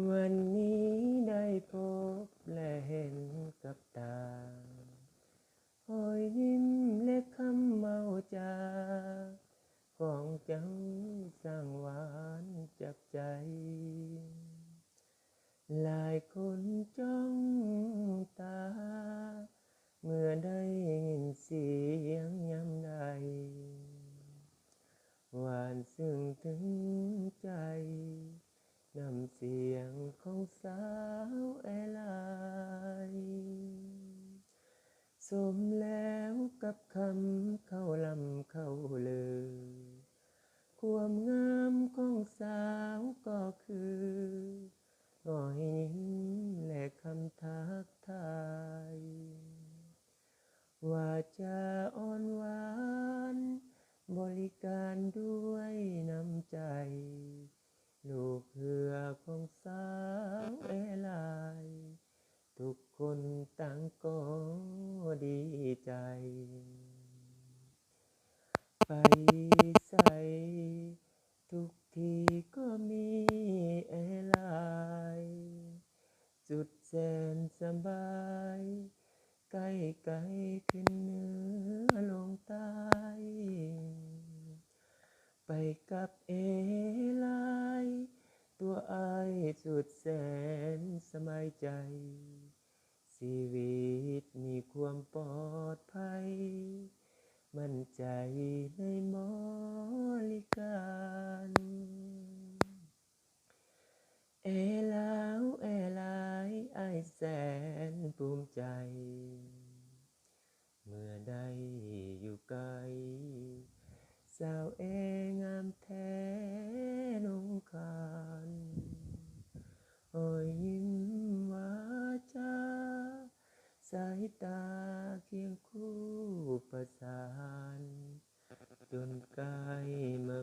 วันนี้ได้พบและเห็นกับตา หอยยิ้มและคำเมาจาของเจ้าสร้างหวานจับใจ หลายคนจ้องตา เมื่อได้ยินเสียงยำใด หวานซึ้งถึงใจ น้ำเสียงของสาวแอลายสมแล้วกับคำเข้าลำเข้าเลยความงามของสาวก็คือรอยยิ้มและคำทักทายว่าจะอ่อนหวานบริการด้วยน้ำใจลูกเหือของสาวแอลายทุกคนต่างก็ดีใจ ไปใส่ทุกทีก็มีแอร์ไลน์สุดแสนสบายใกล้ไกลขึ้นเหนือลงใต้ไปกับแอร์ไลน์ตัวอายสุดแสนสบายใจชีวิตมีความปลอดภัยมั่นใจในบริการแอลาวแอลายอายแสนภูมิใจเมื่อได้อยู่ไกลสาวงามแท้นงคานหอยยิ้มวาจาสายตาเคียงคู่ประสานจนกลายมา